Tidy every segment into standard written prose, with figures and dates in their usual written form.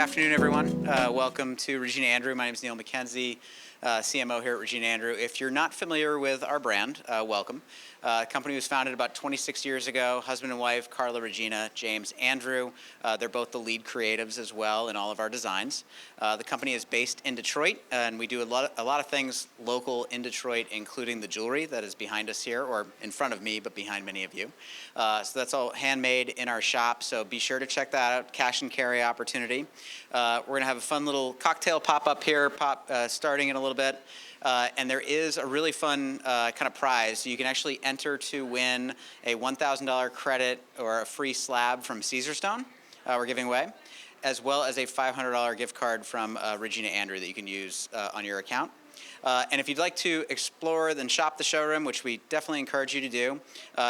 afternoon, everyone. Welcome to Regina Andrew. My name is Neil McKenzie, CMO here at Regina Andrew. If you're not familiar with our brand, welcome. The company was founded about 26 years ago. Husband and wife, Carla, Regina, James, Andrew. They're both the lead creatives as well in all of our designs. The company is based in Detroit, and we do a lot of things local in Detroit, including the jewelry that is behind us here, or in front of me, but behind many of you. So that's all handmade in our shop, so be sure to check that out, cash and carry opportunity. We're going to have a fun little cocktail pop-up here, starting in a little bit. And there is a really fun kind of prize. You can actually enter to win a $1,000 credit or a free slab from Caesarstone we're giving away, as well as a $500 gift card from Regina Andrew that you can use on your account. And if you'd like to explore and shop the showroom, which we definitely encourage you to do,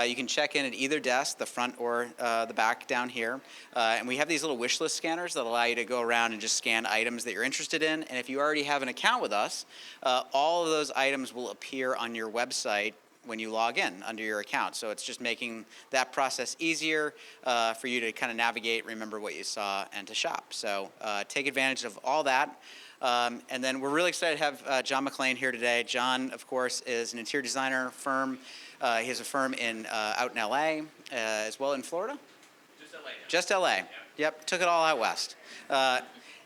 you can check in at either desk, the front or the back down here. And we have these little wish list scanners that allow you to go around and just scan items that you're interested in. And if you already have an account with us, all of those items will appear on your website when you log in under your account. So it's just making that process easier for you to kind of navigate, remember what you saw, and to shop. So take advantage of all that. And then we're really excited to have John McLain here today. John, of course, is an interior designer firm. He has a firm out in LA, as well in Florida? Just LA. Just LA. Yeah. Yep, took it all out west.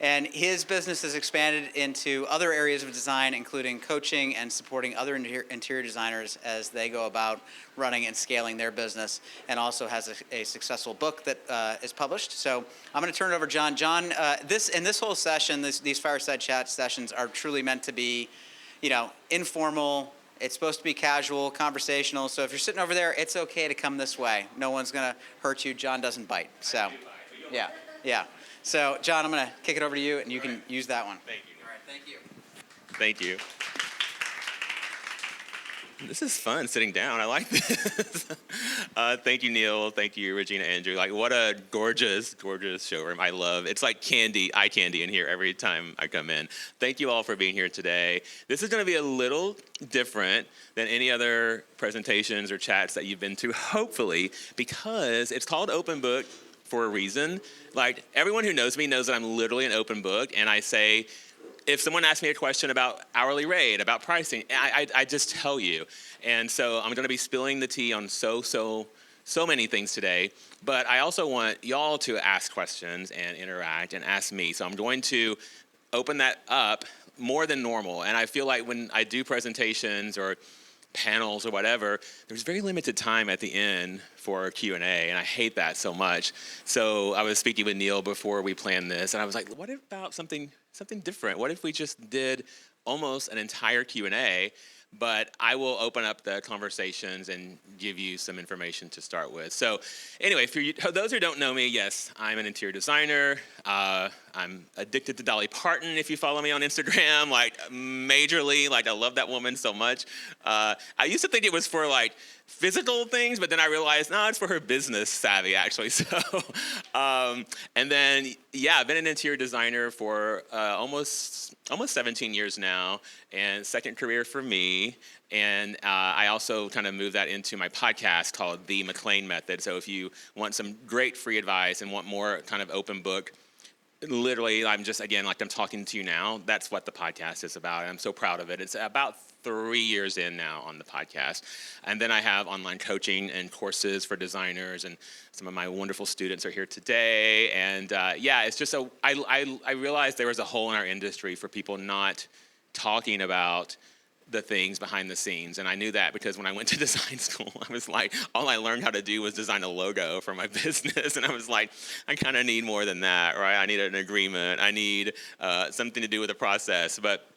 And his business has expanded into other areas of design, including coaching and supporting other interior designers as they go about running and scaling their business, and also has a successful book that is published. So I'm going to turn it over to John. John, this whole session, these Fireside Chat sessions are truly meant to be, informal. It's supposed to be casual, conversational. So if you're sitting over there, it's okay to come this way. No one's going to hurt you. John doesn't bite. So, yeah. So, John, I'm going to kick it over to you, and you can use that one. Thank you. All right, thank you. Thank you. This is fun sitting down. I like this. Thank you, Neil. Thank you, Regina Andrew. Like, what a gorgeous, gorgeous showroom. I love. It's like eye candy in here every time I come in. Thank you all for being here today. This is going to be a little different than any other presentations or chats that you've been to, hopefully, because it's called Open Book for a reason. Like, everyone who knows me knows that I'm literally an open book, and I say, if someone asks me a question about hourly rate, about pricing, I just tell you. And so I'm going to be spilling the tea on so many things today, but I also want y'all to ask questions and interact and ask me. So I'm going to open that up more than normal, and I feel like when I do presentations or panels or whatever, there's very limited time at the end for Q&A, and I hate that so much. So I was speaking with Neil before we planned this, and I was like, what about something different? What if we just did almost an entire Q&A, but I will open up the conversations and give you some information to start with. So anyway, for those who don't know me, yes, I'm an interior designer. I'm addicted to Dolly Parton, if you follow me on Instagram, like majorly. Like, I love that woman so much. I used to think it was for like physical things, but then I realized, no, it's for her business savvy, actually. So, and then, yeah, I've been an interior designer for almost 17 years now, and second career for me. And I also kind of moved that into my podcast called The McLain Method. So if you want some great free advice and want more kind of open book, literally, I'm just, again, like I'm talking to you now, that's what the podcast is about. I'm so proud of it. It's about 3 years in now on the podcast. And then I have online coaching and courses for designers, and some of my wonderful students are here today. And it's just I realized there was a hole in our industry for people not talking about the things behind the scenes. And I knew that because when I went to design school, I was like, all I learned how to do was design a logo for my business. And I was like, I kind of need more than that, right? I need an agreement. I need something to do with the process. But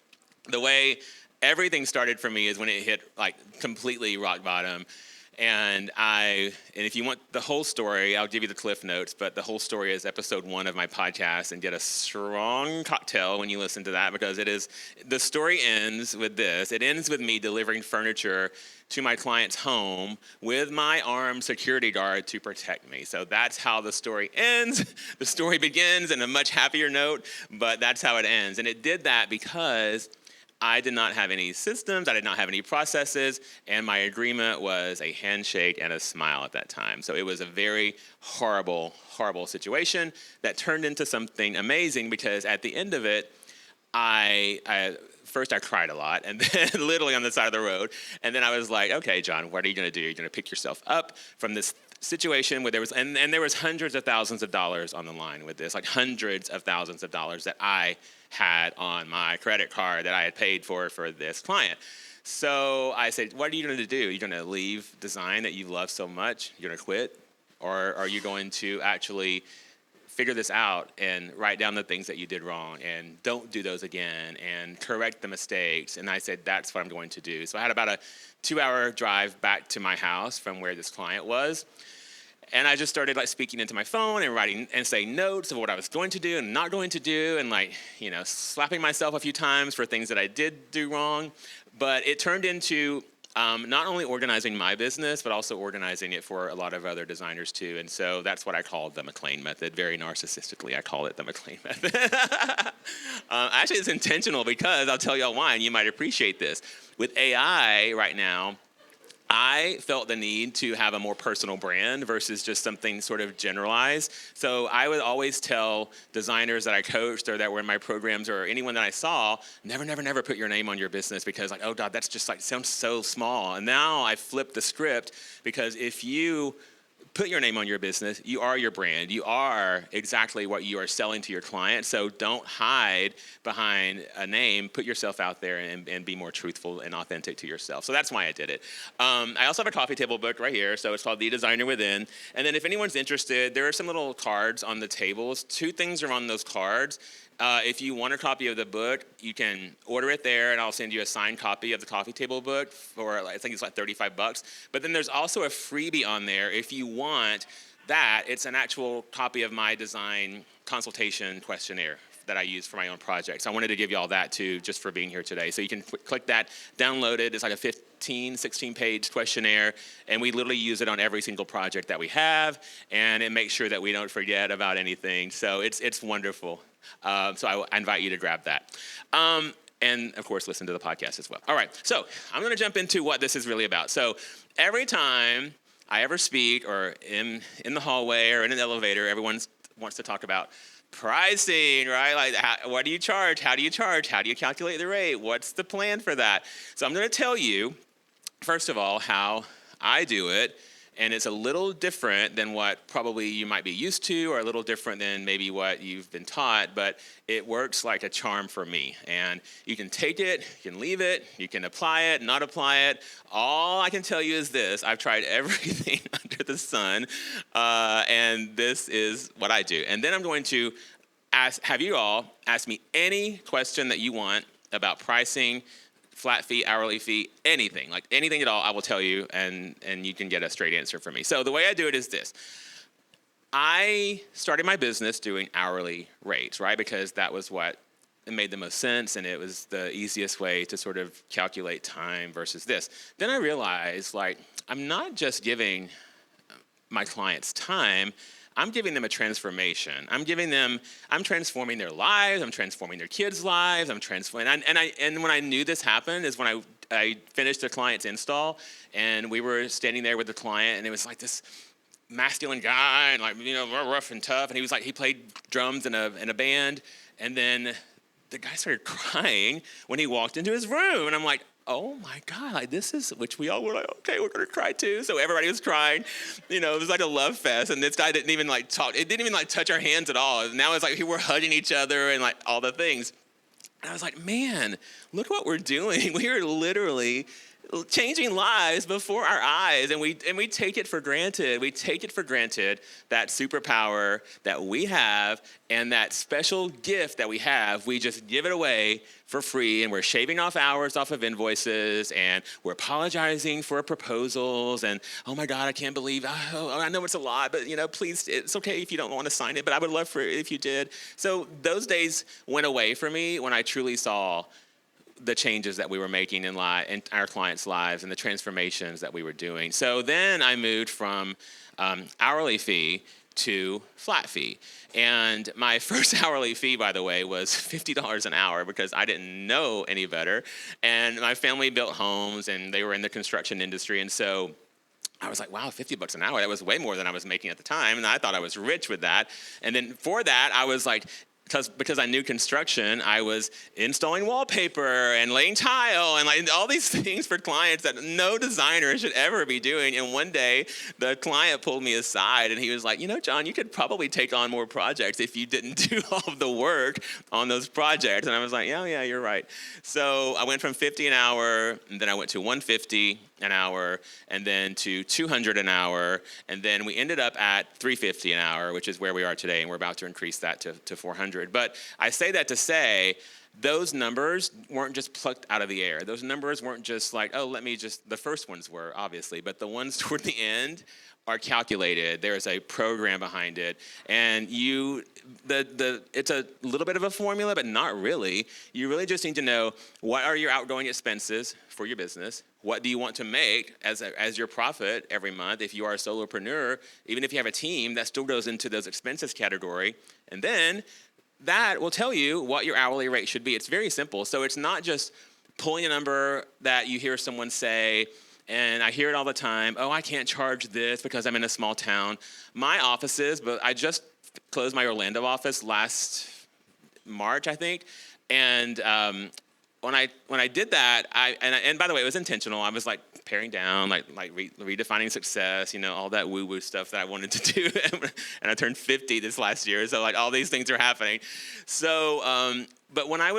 the way everything started for me is when it hit like completely rock bottom. And if you want the whole story, I'll give you the cliff notes, but the whole story is episode 1 of my podcast, and get a strong cocktail when you listen to that, because the story ends with this. It ends with me delivering furniture to my client's home with my armed security guard to protect me. So that's how the story ends. The story begins in a much happier note, but that's how it ends. And it did that because I did not have any systems. I did not have any processes. And my agreement was a handshake and a smile at that time. So it was a very horrible, horrible situation that turned into something amazing because at the end of it, first I cried a lot, and then literally on the side of the road. And then I was like, okay, John, what are you going to do? You're going to pick yourself up from this situation where there was, and there was hundreds of thousands of dollars on the line with this, like hundreds of thousands of dollars that I had on my credit card that I had paid for this client. So I said, what are you going to do? You're going to leave design that you love so much? You're going to quit? Or are you going to actually figure this out and write down the things that you did wrong and don't do those again and correct the mistakes? And I said, that's what I'm going to do. So I had about a 2-hour drive back to my house from where this client was. And I just started like speaking into my phone and writing and saying notes of what I was going to do and not going to do, and like, you know, slapping myself a few times for things that I did do wrong. But it turned into not only organizing my business, but also organizing it for a lot of other designers too. And so that's what I call the McLain method. Very narcissistically, I call it the McLain method. Actually, it's intentional because I'll tell y'all why, and you might appreciate this. With AI right now, I felt the need to have a more personal brand versus just something sort of generalized. So I would always tell designers that I coached or that were in my programs or anyone that I saw, never put your name on your business because like, oh God, that's just like, sounds so small. And now I flipped the script because if you put your name on your business, you are your brand. You are exactly what you are selling to your client. So don't hide behind a name. Put yourself out there and be more truthful and authentic to yourself. So that's why I did it. I also have a coffee table book right here. So it's called The Designer Within. And then if anyone's interested, there are some little cards on the tables. 2 things are on those cards. If you want a copy of the book, you can order it there, and I'll send you a signed copy of the coffee table book for, I think it's like $35. But then there's also a freebie on there. If you want that, it's an actual copy of my design consultation questionnaire that I use for my own projects. I wanted to give you all that too, just for being here today. So you can click that, download it. It's like a 16-page questionnaire, and we literally use it on every single project that we have, and it makes sure that we don't forget about anything. So it's wonderful. So I invite you to grab that. And of course, listen to the podcast as well. All right, so I'm gonna jump into what this is really about. So every time I ever speak or in the hallway or in an elevator, everyone wants to talk about pricing, right? Like, what do you charge? How do you charge? How do you calculate the rate? What's the plan for that? So I'm gonna tell you, first of all, how I do it. And it's a little different than what probably you might be used to, or a little different than maybe what you've been taught, but it works like a charm for me. And you can take it, you can leave it, you can apply it, not apply it. All I can tell you is this: I've tried everything under the sun, and this is what I do. And then I'm going to have you all ask me any question that you want about pricing, flat fee, hourly fee, anything, like anything at all, I will tell you, and you can get a straight answer from me. So the way I do it is this. I started my business doing hourly rates, right? Because that was what it made the most sense, and it was the easiest way to sort of calculate time versus this. Then I realized, like, I'm not just giving my clients time, I'm giving them a transformation. I'm transforming their lives. I'm transforming their kids' lives. I'm transforming. And when I knew this happened is when I finished the client's install, and we were standing there with the client, and it was like this masculine guy, and like, you know, rough and tough. And he was like, he played drums in a band, and then the guy started crying when he walked into his room, and I'm like, oh my God, like this is, which we all were like, okay, we're gonna cry too. So everybody was crying, you know, it was like a love fest. And this guy didn't even like talk, it didn't even like touch our hands at all. Now it's like we're hugging each other and like all the things. And I was like, man, look what we're doing. We are literally changing lives before our eyes, and we take it for granted. We take it for granted, that superpower that we have and that special gift that we have. We just give it away for free, and we're shaving off hours off of invoices, and we're apologizing for proposals, and oh my God, I can't believe, I know it's a lot, but you know, please, it's okay if you don't want to sign it, but I would love for it if you did. So those days went away for me when I truly saw the changes that we were making in our clients' lives and the transformations that we were doing. So then I moved from hourly fee to flat fee. And my first hourly fee, by the way, was $50 an hour because I didn't know any better. And my family built homes and they were in the construction industry. And so I was like, wow, $50 an hour. That was way more than I was making at the time. And I thought I was rich with that. And then for that, I was like, because I knew construction, I was installing wallpaper and laying tile and like all these things for clients that no designer should ever be doing. And one day, the client pulled me aside and he was like, John, you could probably take on more projects if you didn't do all of the work on those projects. And I was like, yeah, you're right. So I went from 50 an hour, and then I went to 150 an hour, and then to 200 an hour, and then we ended up at 350 an hour, which is where we are today, and we're about to increase that to 400. But I say that to say those numbers weren't just plucked out of the air. Those numbers weren't just like, the first ones were, obviously, but the ones toward the end are calculated. There's a program behind it, and it's a little bit of a formula, but not really. You really just need to know what are your outgoing expenses for your business. What do you want to make as your profit every month? If you are a solopreneur, even if you have a team, that still goes into those expenses category, and then that will tell you what your hourly rate should be. It's very simple. So it's not just pulling a number that you hear someone say. And I hear it all the time. Oh, I can't charge this because I'm in a small town. My offices, but I just closed my Orlando office last March, I think. And when I did that, and by the way, it was intentional. I was like paring down, redefining success, all that woo-woo stuff that I wanted to do. And I turned 50 this last year, so like all these things are happening. So, but when I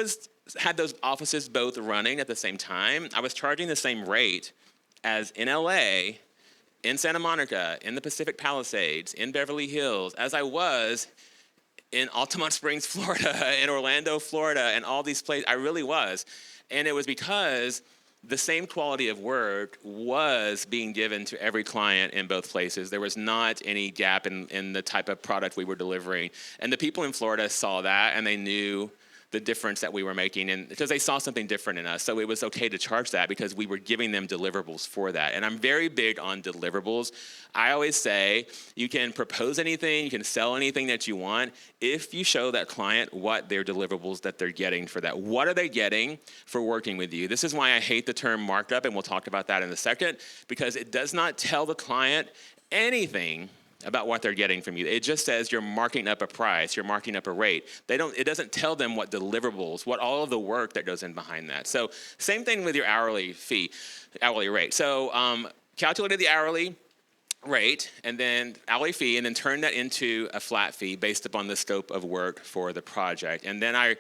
had those offices both running at the same time, I was charging the same rate as in LA, in Santa Monica, in the Pacific Palisades, in Beverly Hills, as I was in Altamont Springs, Florida, in Orlando, Florida, and all these places. I really was. And it was because the same quality of work was being given to every client in both places. There was not any gap in the type of product we were delivering. And the people in Florida saw that, and they knew the difference that we were making, and because they saw something different in us. So it was okay to charge that because we were giving them deliverables for that. And I'm very big on deliverables. I always say you can propose anything, you can sell anything that you want if you show that client what their deliverables that they're getting for that. What are they getting for working with you? This is why I hate the term markup, and we'll talk about that in a second, because it does not tell the client anything about what they're getting from you. It just says you're marking up a price, you're marking up a rate. It doesn't tell them what deliverables, what all of the work that goes in behind that. So same thing with your hourly rate. So calculated the hourly rate and then hourly fee, and then turn that into a flat fee based upon the scope of work for the project. And then I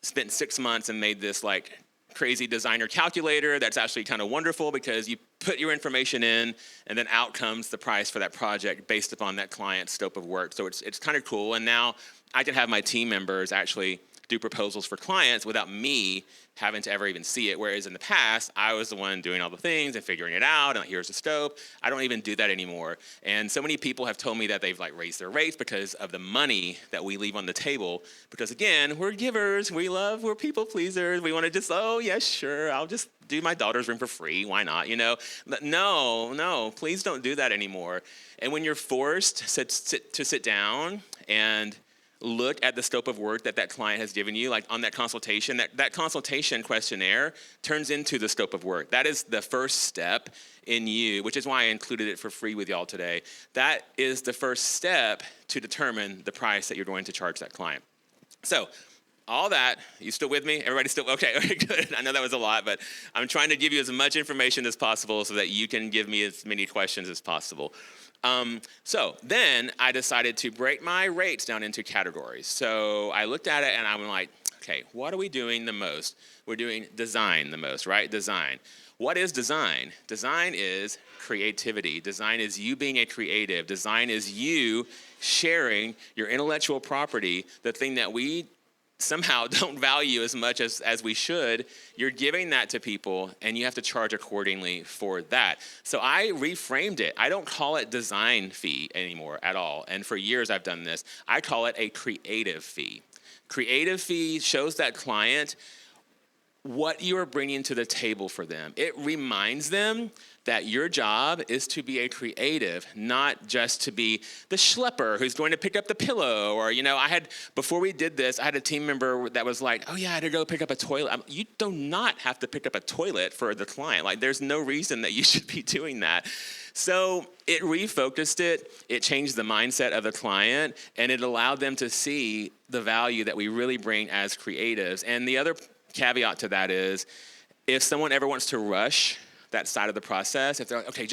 spent 6 months and made this like crazy designer calculator that's actually kind of wonderful because you put your information in and then out comes the price for that project based upon that client's scope of work. So it's kind of cool. And now I can have my team members actually do proposals for clients without me having to ever even see it. Whereas in the past, I was the one doing all the things and figuring it out, and here's the scope. I don't even do that anymore. And so many people have told me that they've like raised their rates because of the money that we leave on the table. Because again, we're givers, we're people pleasers. We want to just, oh yeah, sure, I'll just do my daughter's room for free. Why not? No, please don't do that anymore. And when you're forced to sit down and look at the scope of work that client has given you, like on that consultation, that consultation questionnaire turns into the scope of work. That is the first step in you, which is why I included it for free with y'all today. That is the first step to determine the price that you're going to charge that client. So all that, you still with me? Everybody still, okay, good. I know that was a lot, but I'm trying to give you as much information as possible so that you can give me as many questions as possible. So then I decided to break my rates down into categories. So I looked at it and I'm like, okay, what are we doing the most? We're doing design the most, right? Design. What is design? Design is creativity. Design is you being a creative. Design is you sharing your intellectual property, the thing that we somehow don't value as much as we should. You're giving that to people, and you have to charge accordingly for that. So I reframed it. I don't call it design fee anymore at all. And for years I've done this. I call it a creative fee. Creative fee shows that client what you are bringing to the table for them. It reminds them that your job is to be a creative, not just to be the schlepper who's going to pick up the pillow. Or, before we did this, I had a team member that was like, oh yeah, I had to go pick up a toilet. You do not have to pick up a toilet for the client. Like, there's no reason that you should be doing that. So it refocused it, it changed the mindset of the client, and it allowed them to see the value that we really bring as creatives. And the other caveat to that is, if someone ever wants to rush that side of the process, if they're like, okay,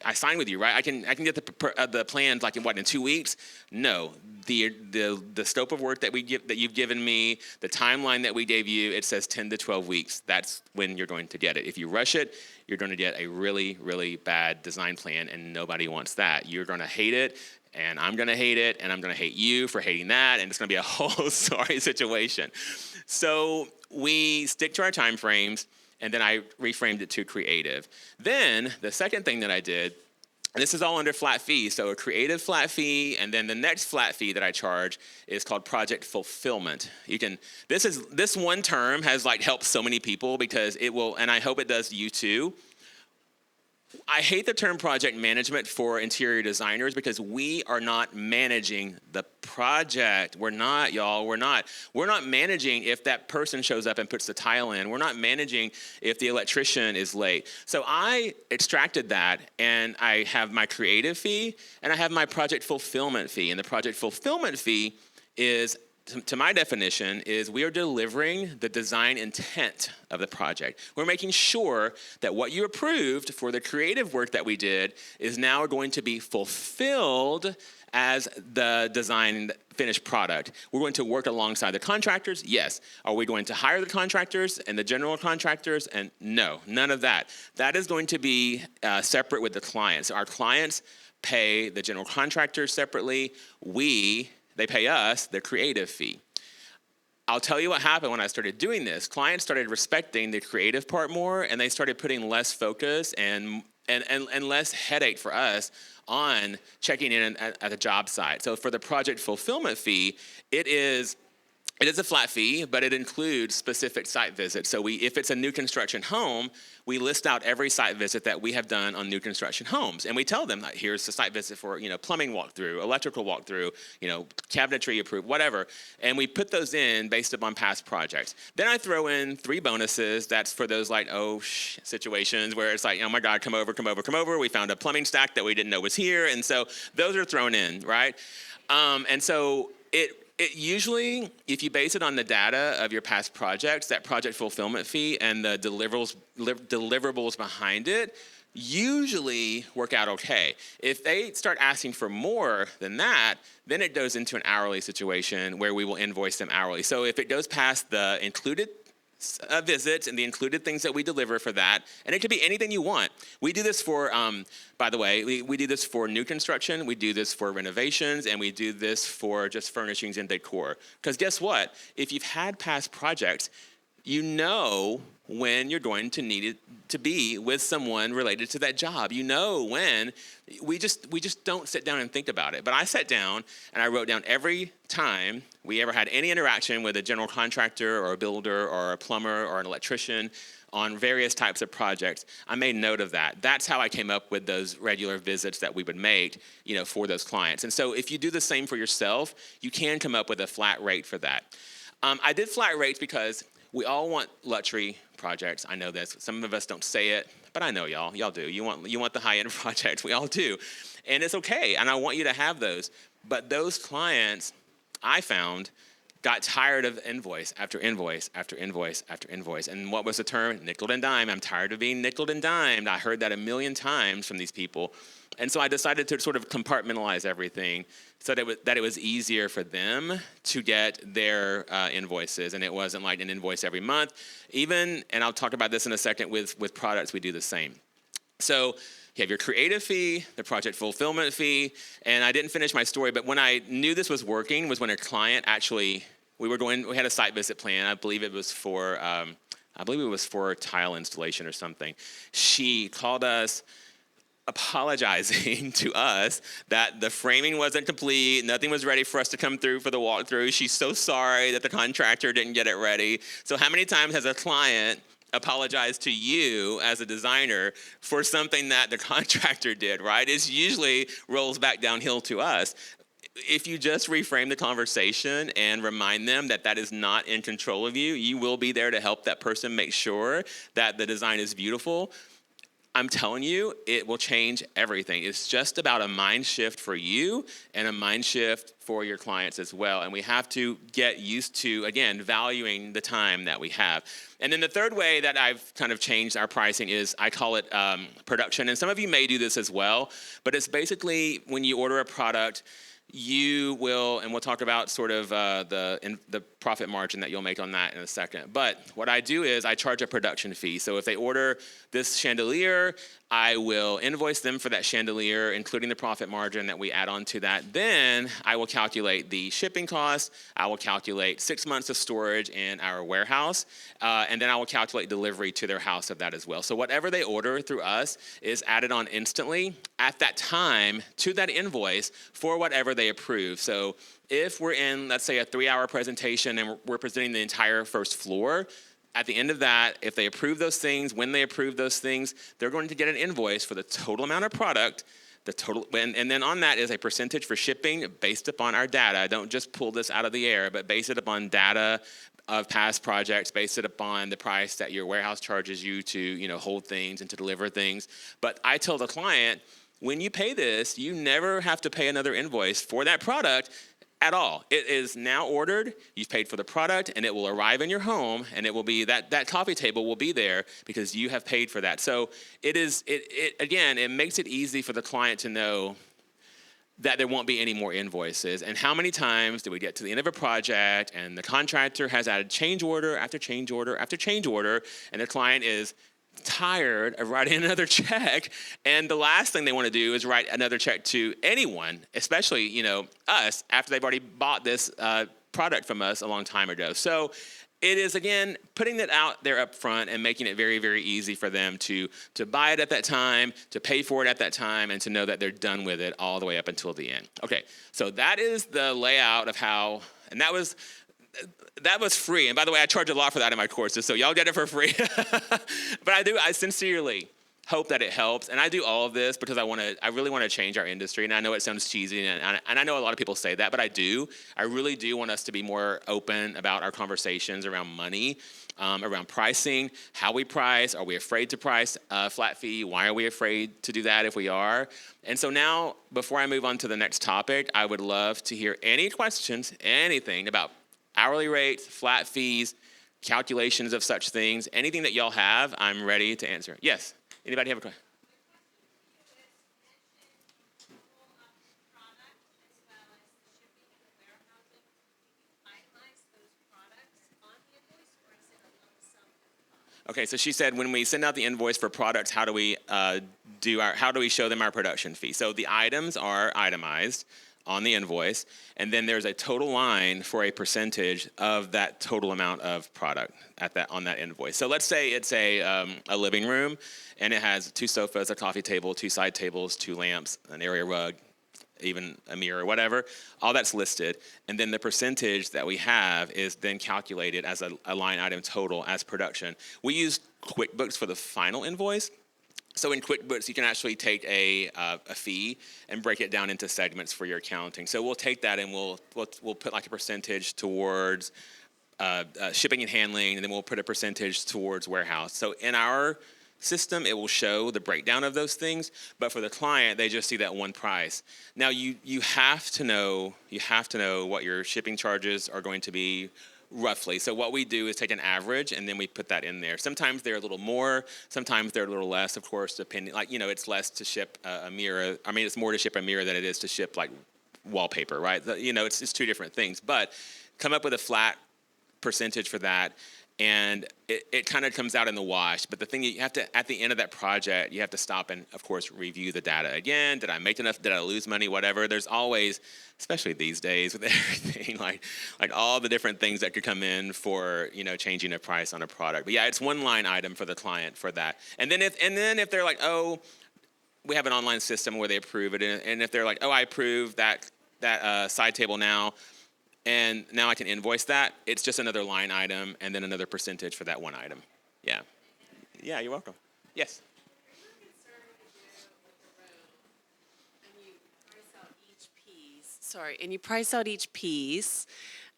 I sign with you, right? I can get the plans like in 2 weeks? No, the scope of work that you've given me, the timeline that we gave you, it says 10 to 12 weeks. That's when you're going to get it. If you rush it, you're going to get a really, really bad design plan, and nobody wants that. You're going to hate it, and I'm going to hate it, and I'm going to hate you for hating that, and it's going to be a whole sorry situation. So we stick to our time frames, and then I reframed it to creative. Then the second thing that I did, and this is all under flat fee, so a creative flat fee, and then the next flat fee that I charge is called project fulfillment. This one term has helped so many people because it will, and I hope it does you too. I hate the term project management for interior designers because we are not managing the project. We're not, y'all. We're not managing if that person shows up and puts the tile in. We're not managing if the electrician is late. So I extracted that, and I have my creative fee, and I have my project fulfillment fee. And the project fulfillment fee is, to my definition, is we are delivering the design intent of the project. We're making sure that what you approved for the creative work that we did is now going to be fulfilled as the design finished product. We're going to work alongside the contractors, yes. Are we going to hire the contractors and the general contractors? And no, none of that. That is going to be separate with the clients. Our clients pay the general contractors separately. They pay us the creative fee. I'll tell you what happened when I started doing this. Clients started respecting the creative part more, and they started putting less focus and less headache for us on checking in at the job site. So for the project fulfillment fee, it is a flat fee, but it includes specific site visits. So if it's a new construction home, we list out every site visit that we have done on new construction homes. And we tell them, here's the site visit for, plumbing walkthrough, electrical walkthrough, cabinetry approved, whatever. And we put those in based upon past projects. Then I throw in 3 bonuses. That's for those situations where it's like, oh my God, come over. We found a plumbing stack that we didn't know was here. And so those are thrown in, right? And so it usually, if you base it on the data of your past projects, that project fulfillment fee and the deliverables behind it usually work out okay. If they start asking for more than that, then it goes into an hourly situation where we will invoice them hourly. So if it goes past the included visits and the included things that we deliver for that, and it could be anything you want. We do this for, by the way, we do this for new construction, we do this for renovations, and we do this for just furnishings and decor. Because guess what? If you've had past projects, you know when you're going to need it to be with someone related to that job. You know when. We just don't sit down and think about it. But I sat down and I wrote down every time we ever had any interaction with a general contractor or a builder or a plumber or an electrician on various types of projects. I made note of that. That's how I came up with those regular visits that we would make, for those clients. And so if you do the same for yourself, you can come up with a flat rate for that. I did flat rates because we all want luxury projects. I know this. Some of us don't say it, but I know y'all. Y'all do. You want the high-end projects. We all do. And it's okay, and I want you to have those. But those clients, I found, got tired of invoice after invoice after invoice after invoice. And what was the term? Nickel and dime. I'm tired of being nickel and dimed. I heard that a million times from these people. And so I decided to sort of compartmentalize everything so that it was easier for them to get their invoices. And it wasn't like an invoice every month. Even, and I'll talk about this in a second, with products, we do the same. So you have your creative fee, the project fulfillment fee, and I didn't finish my story, but when I knew this was working was when a client actually, we had a site visit plan. I believe it was for tile installation or something. She called us apologizing to us that the framing wasn't complete, nothing was ready for us to come through for the walkthrough. She's so sorry that the contractor didn't get it ready. So how many times has a client apologized to you as a designer for something that the contractor did, right? It usually rolls back downhill to us. If you just reframe the conversation and remind them that that is not in control of you, you will be there to help that person make sure that the design is beautiful. I'm telling you, it will change everything. It's just about a mind shift for you and a mind shift for your clients as well. And we have to get used to, again, valuing the time that we have. And then the third way that I've kind of changed our pricing is I call it production. And some of you may do this as well, but it's basically when you order a product, you will, and we'll talk about sort of the profit margin that you'll make on that in a second. But what I do is I charge a production fee. So if they order this chandelier, I will invoice them for that chandelier, including the profit margin that we add on to that. Then I will calculate the shipping cost. I will calculate 6 months of storage in our warehouse. And then I will calculate delivery to their house of that as well. So whatever they order through us is added on instantly at that time to that invoice for whatever they approve. So if we're in, let's say, a 3-hour presentation and we're presenting the entire first floor, at the end of that, if they approve those things, when they approve those things, they're going to get an invoice for the total amount of product, the total, and then on that is a percentage for shipping based upon our data. Don't just pull this out of the air, but base it upon data of past projects, base it upon the price that your warehouse charges you to, hold things and to deliver things. But I tell the client, when you pay this, you never have to pay another invoice for that product at all. It is now ordered, you've paid for the product, and it will arrive in your home, and it will be, that coffee table will be there because you have paid for that. So it makes it easy for the client to know that there won't be any more invoices. And how many times do we get to the end of a project and the contractor has added change order after change order after change order, and the client is tired of writing another check, and the last thing they want to do is write another check to anyone, especially us, after they've already bought this product from us a long time ago. So it is, again, putting it out there up front and making it very, very easy for them to buy it at that time, to pay for it at that time, and to know that they're done with it all the way up until the end. Okay, so that is the layout of how, and that was free. And by the way, I charge a lot for that in my courses, so y'all get it for free. But I sincerely hope that it helps. And I do all of this because I really want to change our industry. And I know it sounds cheesy, and I know a lot of people say that, but I really do want us to be more open about our conversations around money, around pricing, how we price. Are we afraid to price a flat fee? Why are we afraid to do that if we are? And so now, before I move on to the next topic, I would love to hear any questions, anything about hourly rates, flat fees, calculations of such things, anything that y'all have, I'm ready to answer. Yes, anybody have a question? Okay, so she said when we send out the invoice for products, how do we show them our production fee? So the items are itemized on the invoice, and then there's a total line for a percentage of that total amount of product on that invoice. So let's say it's a living room, and it has 2 sofas, a coffee table, 2 side tables, 2 lamps, an area rug, even a mirror, whatever. All that's listed, and then the percentage that we have is then calculated as a line item total as production. We use QuickBooks for the final invoice. So in QuickBooks, you can actually take a fee and break it down into segments for your accounting. So we'll take that and we'll put like a percentage towards shipping and handling, and then we'll put a percentage towards warehouse. So in our system, it will show the breakdown of those things, but for the client, they just see that one price. Now you have to know what your shipping charges are going to be roughly. So what we do is take an average and then we put that in there. Sometimes they're a little more, sometimes they're a little less, of course, depending, it's less to ship a mirror. I mean, it's more to ship a mirror than it is to ship like wallpaper, right? It's 2 different things, but come up with a flat percentage for that. And it kind of comes out in the wash. But the thing you have to, at the end of that project, you have to stop and, of course, review the data again. Did I make enough? Did I lose money? Whatever. There's always, especially these days with everything, like all the different things that could come in for, changing a price on a product. But yeah, it's one line item for the client for that. And then if they're like, oh, we have an online system where they approve it, and if they're like, oh, I approve that side table now, and now I can invoice that, it's just another line item and then another percentage for that one item. Yeah. Yeah, you're welcome. Yes. And you price out each piece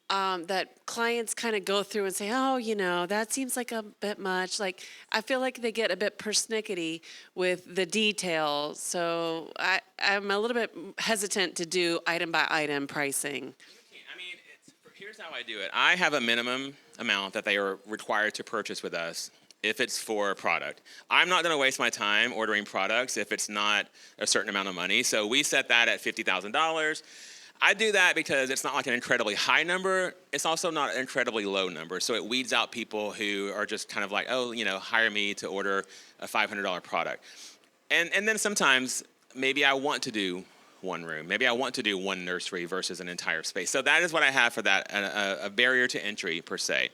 that clients kind of go through and say, oh, that seems like a bit much. Like, I feel like they get a bit persnickety with the detail. So I'm a little bit hesitant to do item by item pricing. I mean, here's how I do it. I have a minimum amount that they are required to purchase with us if it's for a product. I'm not going to waste my time ordering products if it's not a certain amount of money. So we set that at $50,000. I do that because it's not like an incredibly high number. It's also not an incredibly low number. So it weeds out people who are just kind of like, oh, hire me to order a $500 product. And then sometimes maybe I want to do one room. Maybe I want to do one nursery versus an entire space. So that is what I have for that, a barrier to entry per se.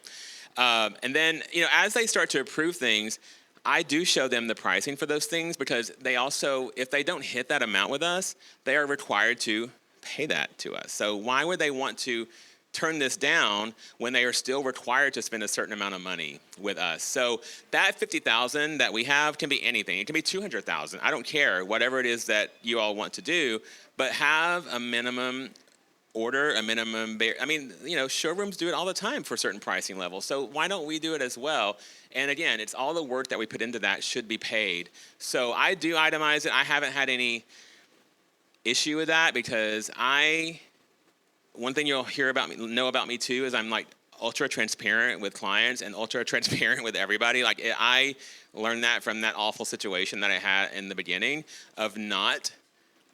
And then, as they start to approve things, I do show them the pricing for those things because they also, if they don't hit that amount with us, they are required to pay that to us. So why would they want to turn this down when they are still required to spend a certain amount of money with us? So that $50,000 that we have can be anything. It can be $200,000. I don't care, whatever it is that you all want to do, but have a minimum order, a minimum. Showrooms do it all the time for certain pricing levels. So why don't we do it as well? And again, it's all the work that we put into that should be paid. So I do itemize it. I haven't had any issue with that because one thing you'll know about me too is I'm like ultra transparent with clients and ultra transparent with everybody. Like I learned that from that awful situation that I had in the beginning of not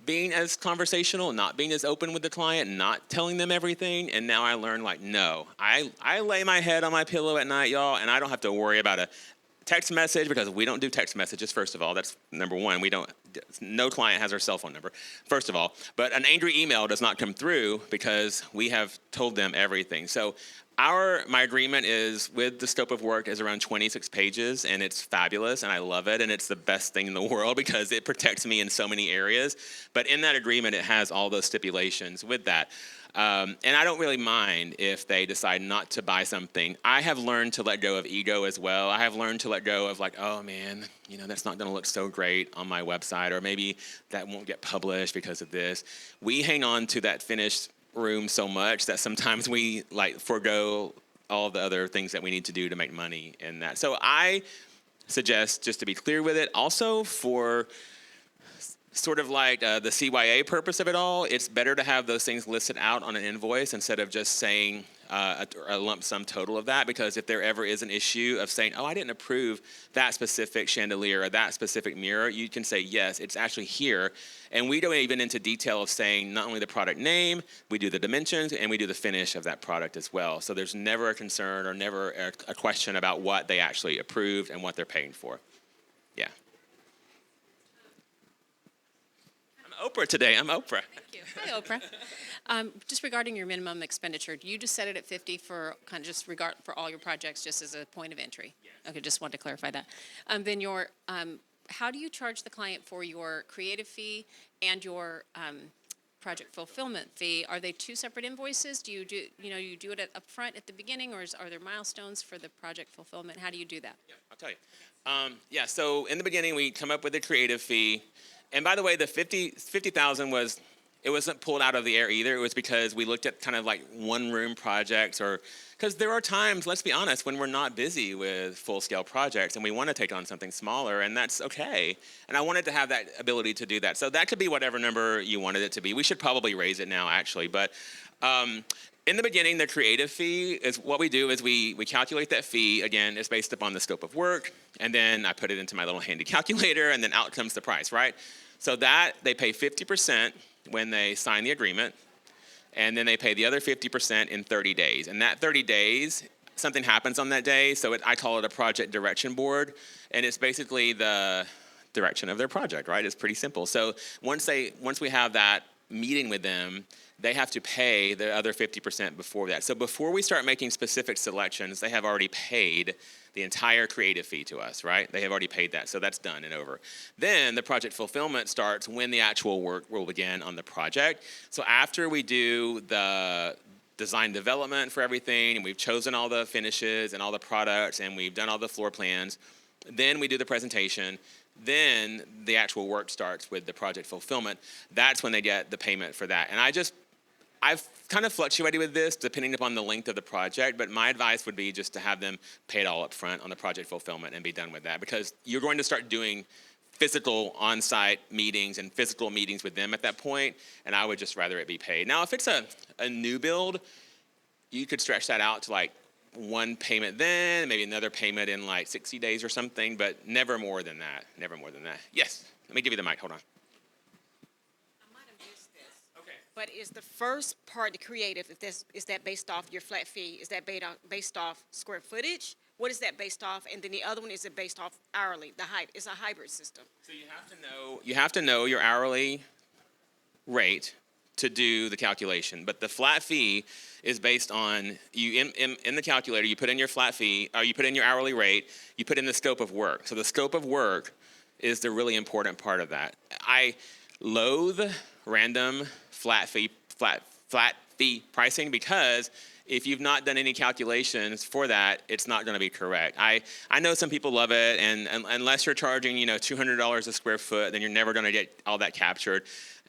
being as conversational, not being as open with the client, not telling them everything. And now I learned no, I lay my head on my pillow at night, y'all, and I don't have to worry about a text message because we don't do text messages, first of all. That's number one. No client has our cell phone number, first of all. But an angry email does not come through because we have told them everything. So my agreement is with the scope of work is around 26 pages, and it's fabulous, and I love it, and it's the best thing in the world because it protects me in so many areas. But in that agreement, it has all those stipulations with that. And I don't really mind if they decide not to buy something. I have learned to let go of ego as well. I have learned to let go of oh man, that's not going to look so great on my website, or maybe that won't get published because of this. We hang on to that finished room so much that sometimes we forego all the other things that we need to do to make money in that. So I suggest, just to be clear with it, also for sort of the CYA purpose of it all, it's better to have those things listed out on an invoice instead of just saying a lump sum total of that, because if there ever is an issue of saying, oh, I didn't approve that specific chandelier or that specific mirror, you can say, yes, it's actually here. And we go even into detail of saying not only the product name, we do the dimensions, and we do the finish of that product as well. So there's never a concern or never a question about what they actually approved and what they're paying for. Yeah. I'm Oprah today. I'm Oprah. Thank you. Hi, Oprah. Just regarding your minimum expenditure, you just set it at 50 for kind of just for all your projects, just as a point of entry. Yes. Okay, just wanted to clarify that. Then how do you charge the client for your creative fee and your project fulfillment fee? Are they two separate invoices? Do you do it up front at the beginning, or are there milestones for the project fulfillment? How do you do that? Yeah, I'll tell you. So in the beginning, we come up with a creative fee. And by the way, the 50,000 wasn't pulled out of the air either. It was because we looked at kind of one-room projects, because there are times, let's be honest, when we're not busy with full-scale projects and we want to take on something smaller, and that's okay. And I wanted to have that ability to do that. So that could be whatever number you wanted it to be. We should probably raise it now, actually. But in the beginning, the creative fee is what we do is we calculate that fee. Again, it's based upon the scope of work. And then I put it into my little handy calculator, and then out comes the price, right? So that they pay 50% when they sign the agreement, and then they pay the other 50% in 30 days. And that 30 days, something happens on that day, so I call it a project direction board, and it's basically the direction of their project, right? It's pretty simple. So once we have that meeting with them, they have to pay the other 50% before that. So before we start making specific selections, they have already paid the entire creative fee to us, right? They have already paid that, so that's done and over. Then the project fulfillment starts when the actual work will begin on the project. So after we do the design development for everything, and we've chosen all the finishes and all the products, and we've done all the floor plans, then we do the presentation. Then the actual work starts with the project fulfillment. That's when they get the payment for that. And I've kind of fluctuated with this depending upon the length of the project, but my advice would be just to have them pay it all up front on the project fulfillment and be done with that, because you're going to start doing physical on-site meetings and physical meetings with them at that point, and I would just rather it be paid. Now, if it's a new build, you could stretch that out to like one payment then, maybe another payment in like 60 days or something, but never more than that, never more than that. Yes, let me give you the mic, hold on. I might have missed this. Okay. But is the first part, the creative, is that based off your flat fee? Is that based off square footage? What is that based off? And then the other one, is it based off hourly? It's a hybrid system. So you have to know your hourly rate to do the calculation, but the flat fee is based on you in the calculator. You put in your flat fee, or you put in your hourly rate. You put in the scope of work. So the scope of work is the really important part of that. I loathe random flat fee pricing, because if you've not done any calculations for that, it's not going to be correct. I know some people love it, and unless you're charging $200 a square foot, then you're never going to get all that captured.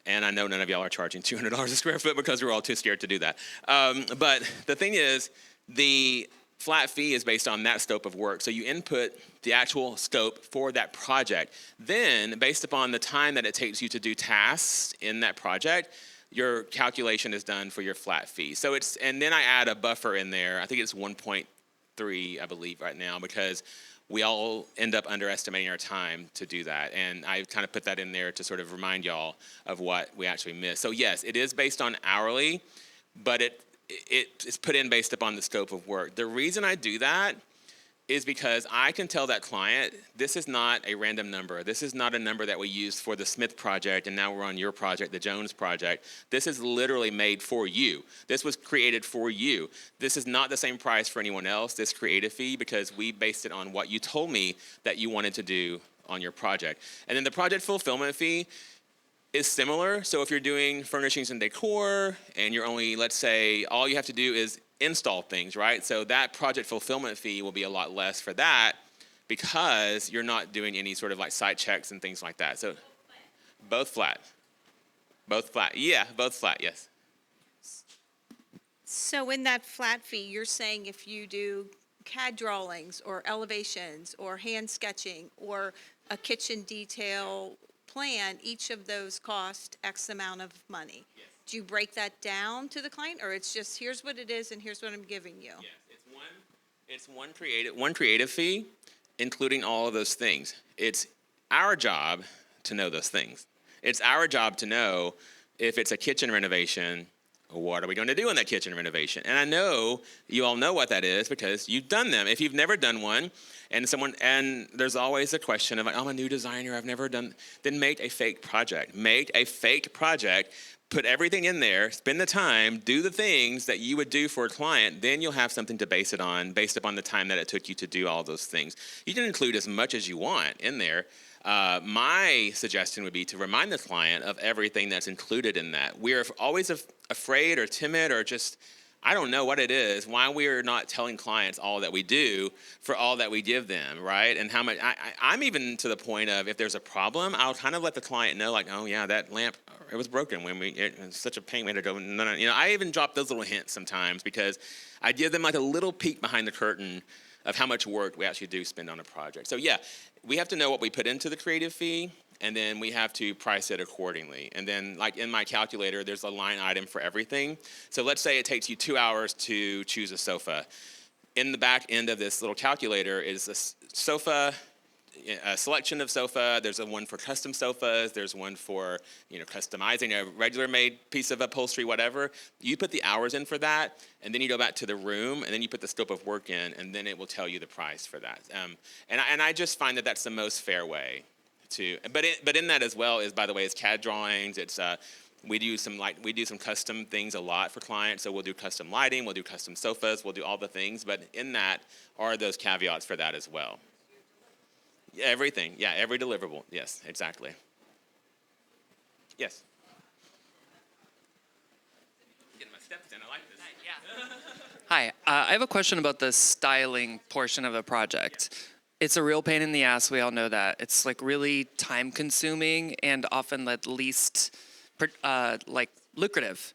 And I know none of y'all are charging $200 a square foot because we're all too scared to do that. But the thing is, the flat fee is based on that scope of work. So you input the actual scope for that project. Then, based upon the time that it takes you to do tasks in that project, your calculation is done for your flat fee. So and then I add a buffer in there. I think it's 1.3, I believe, right now, because we all end up underestimating our time to do that. And I kind of put that in there to sort of remind y'all of what we actually miss. So yes, it is based on hourly, but it's put in based upon the scope of work. The reason I do that is because I can tell that client, this is not a random number. This is not a number that we used for the Smith project, and now we're on your project, the Jones project. This is literally made for you. This was created for you. This is not the same price for anyone else, this creative fee, because we based it on what you told me that you wanted to do on your project. And then the project fulfillment fee is similar. So if you're doing furnishings and decor, and you're only, let's say, all you have to do is install things, right? So that project fulfillment fee will be a lot less for that, because you're not doing any sort of like site checks and things like that. So both flat. Both flat. Yeah, both flat, yes. So in that flat fee, you're saying if you do CAD drawings or elevations or hand sketching or a kitchen detail plan, each of those cost X amount of money. Yes. Do you break that down to the client, or it's just here's what it is and here's what I'm giving you? Yes, it's one creative fee, including all of those things. It's our job to know those things. It's our job to know if it's a kitchen renovation, what are we going to do in that kitchen renovation? And I know you all know what that is because you've done them. If you've never done one, and there's always a question of, I'm a new designer, I've never done, then make a fake project. Make a fake project, put everything in there, spend the time, do the things that you would do for a client, then you'll have something to base it on based upon the time that it took you to do all those things. You can include as much as you want in there. My suggestion would be to remind the client of everything that's included in that. We're always afraid or timid or just, I don't know what it is, why we're not telling clients all that we do for all that we give them, right? And how much, I'm even to the point of, if there's a problem, I'll kind of let the client know, like, oh yeah, that lamp, it was broken when it was such a pain, we had to go, no. I even drop those little hints sometimes because I give them like a little peek behind the curtain of how much work we actually do spend on a project. So yeah, we have to know what we put into the creative fee, and then we have to price it accordingly. And then like in my calculator, there's a line item for everything. So let's say it takes you 2 hours to choose a sofa. In the back end of this little calculator is a sofa, a selection of sofa. There's a one for custom sofas. There's one for customizing a regular made piece of upholstery, whatever. You put the hours in for that, and then you go back to the room, and then you put the scope of work in, and then it will tell you the price for that. And I just find that that's the most fair way to. But in that as well is, by the way, it's CAD drawings. It's We do some custom things a lot for clients. So we'll do custom lighting, we'll do custom sofas, we'll do all the things. But in that are those caveats for that as well. Yeah, everything. Yeah, every deliverable. Yes, exactly. Yes. Getting my steps in. I like this. Hi, I have a question about the styling portion of the project. It's a real pain in the ass, we all know that. It's like really time consuming and often the least like lucrative,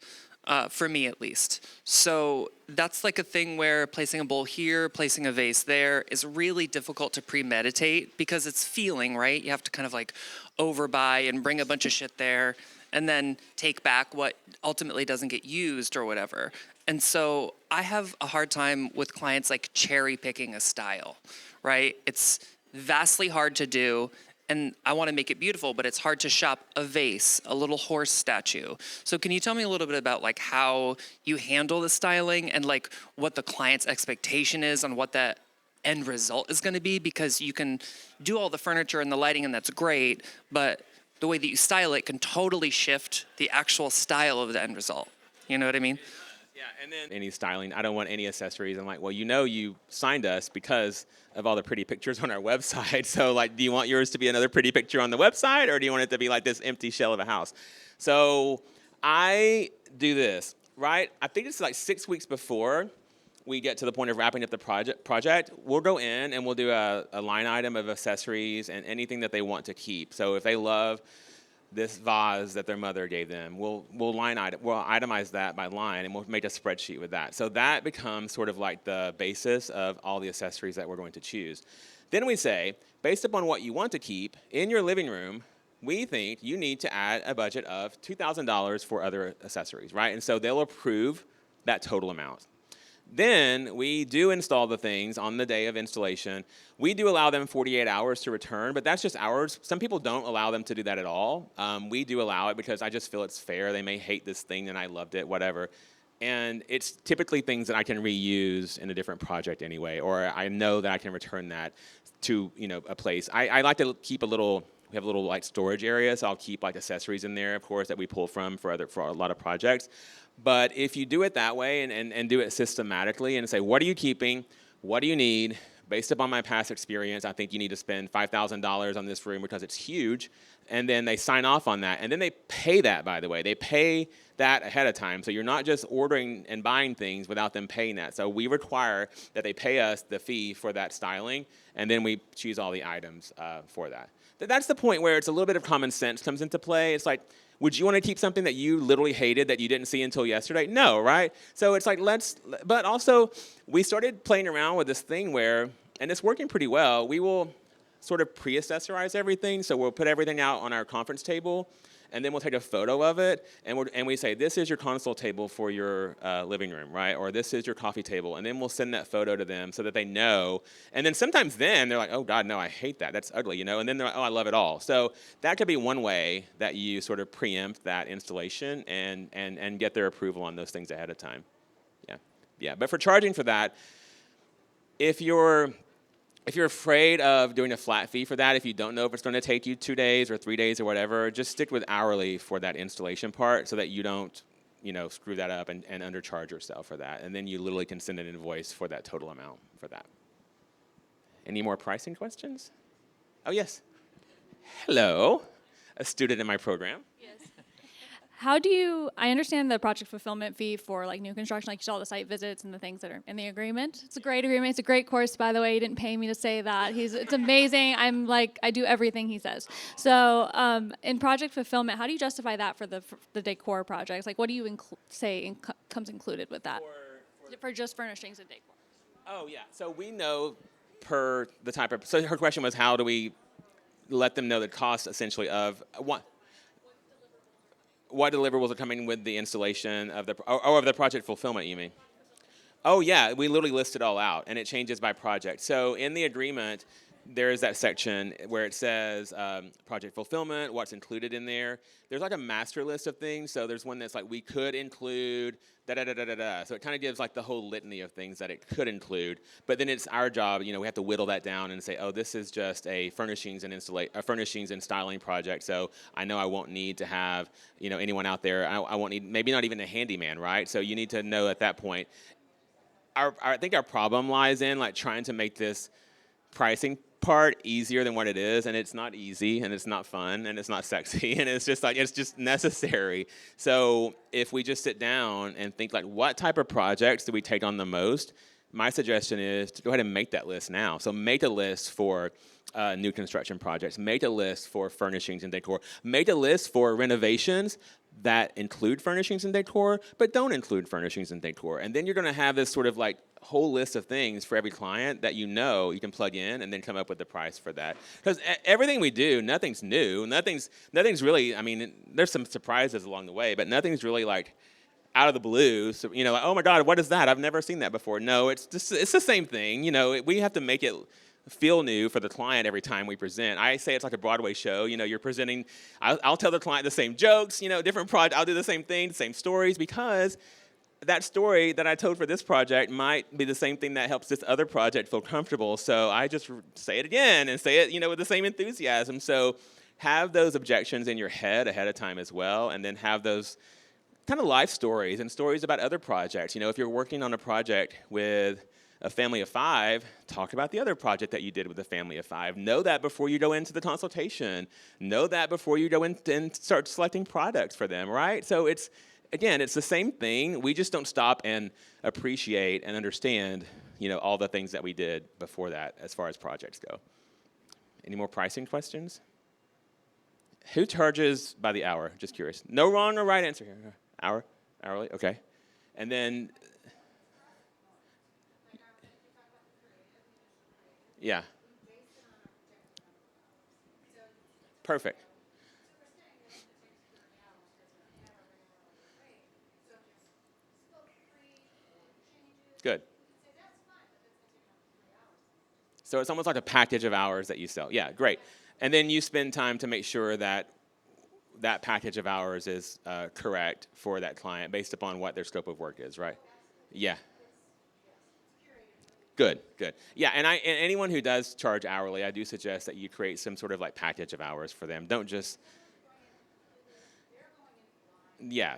for me at least. So that's like a thing where placing a bowl here, placing a vase there is really difficult to premeditate because it's feeling, right? You have to kind of like overbuy and bring a bunch of shit there and then take back what ultimately doesn't get used or whatever. And so I have a hard time with clients like cherry picking a style, right? It's vastly hard to do, and I want to make it beautiful, but it's hard to shop a vase, a little horse statue. So can you tell me a little bit about like how you handle the styling and like what the client's expectation is on what that end result is going to be? Because you can do all the furniture and the lighting, and that's great, but the way that you style it can totally shift the actual style of the end result. You know what I mean? Yeah, and then any styling, I don't want any accessories. I'm like, well, you signed us because of all the pretty pictures on our website. So like, do you want yours to be another pretty picture on the website, or do you want it to be like this empty shell of a house? So I do this, right? I think it's like 6 weeks before we get to the point of wrapping up the project, we'll go in and we'll do a line item of accessories and anything that they want to keep. So if they love this vase that their mother gave them, we'll itemize that by line, and we'll make a spreadsheet with that. So that becomes sort of like the basis of all the accessories that we're going to choose. Then we say, based upon what you want to keep in your living room, we think you need to add a budget of $2,000 for other accessories, right? And so they'll approve that total amount. Then we do install the things on the day of installation. We do allow them 48 hours to return, but that's just hours. Some people don't allow them to do that at all. We do allow it because I just feel it's fair. They may hate this thing and I loved it, whatever. And it's typically things that I can reuse in a different project anyway, or I know that I can return that to a place. I like to keep we have a little like storage area, so I'll keep like accessories in there, of course, that we pull from for a lot of projects. But if you do it that way and do it systematically and say, what are you keeping? What do you need? Based upon my past experience, I think you need to spend $5,000 on this room because it's huge. And then they sign off on that. And then they pay that, by the way. They pay that ahead of time. So you're not just ordering and buying things without them paying that. So we require that they pay us the fee for that styling, and then we choose all the items for that. That's the point where it's a little bit of common sense comes into play. It's like, would you want to keep something that you literally hated that you didn't see until yesterday? No, right? So it's like, but also we started playing around with this thing where, and it's working pretty well, we will sort of pre-accessorize everything. So we'll put everything out on our conference table, and then we'll take a photo of it, and we say, this is your console table for your living room, right? Or this is your coffee table. And then we'll send that photo to them so that they know. And then sometimes they're like, oh, God, no, I hate that. That's ugly, And then they're like, oh, I love it all. So that could be one way that you sort of preempt that installation and get their approval on those things ahead of time. Yeah. But for charging for that, if you're afraid of doing a flat fee for that, if you don't know if it's going to take you 2 days or 3 days or whatever, just stick with hourly for that installation part so that you don't, screw that up and undercharge yourself for that. And then you literally can send an invoice for that total amount for that. Any more pricing questions? Oh, yes. Hello, a student in my program. I understand the project fulfillment fee for like new construction, like you saw the site visits and the things that are in the agreement. It's a great agreement. It's a great course, by the way. He didn't pay me to say that. It's amazing. I do everything he says. So in project fulfillment, how do you justify that for the decor projects? Like what do you say comes included with that? For just furnishings and decor. Oh, yeah. So we know per the type of, so her question was how do we let them know the cost essentially of what deliverables are coming with the installation of of the project fulfillment, you mean? Oh, yeah, we literally list it all out, and it changes by project. So in the agreement, there is that section where it says project fulfillment, what's included in there. There's like a master list of things. So there's one that's like, we could include da-da-da-da-da-da. So it kind of gives like the whole litany of things that it could include. But then it's our job, we have to whittle that down and say, oh, this is just a furnishings and styling project. So I know I won't need to have, anyone out there. I won't need, maybe not even a handyman, right? So you need to know at that point. I think our problem lies in like trying to make this pricing part easier than what it is, and it's not easy, and it's not fun, and it's not sexy, and it's just necessary. So if we just sit down and think like, what type of projects do we take on the most? My suggestion is to go ahead and make that list now. So make a list for new construction projects. Make a list for furnishings and decor. Make a list for renovations that include furnishings and decor, but don't include furnishings and decor. And then you're going to have this sort of like whole list of things for every client that you can plug in and then come up with the price for that. Because everything we do, nothing's new. Nothing's really, there's some surprises along the way, but nothing's really like out of the blue. So, like, oh my God, what is that? I've never seen that before. No, it's the same thing. We have to make it feel new for the client every time we present. I say it's like a Broadway show. You're presenting, I'll tell the client the same jokes, different I'll do the same thing, the same stories, because that story that I told for this project might be the same thing that helps this other project feel comfortable. So I just say it again and say it, with the same enthusiasm. So have those objections in your head ahead of time as well, and then have those kind of life stories and stories about other projects. If you're working on a project with a family of 5, talk about the other project that you did with a family of 5. Know that before you go into the consultation. Know that before you go in and start selecting products for them, right? So it's the same thing. We just don't stop and appreciate and understand, all the things that we did before that as far as projects go. Any more pricing questions? Who charges by the hour? Just curious. No wrong or right answer here. Hourly, okay. And then, yeah. Perfect. Good. So it's almost like a package of hours that you sell. Yeah, great. And then you spend time to make sure that that package of hours is correct for that client based upon what their scope of work is, right? Yeah. Good. Yeah, and anyone who does charge hourly, I do suggest that you create some sort of like package of hours for them. Don't just, yeah.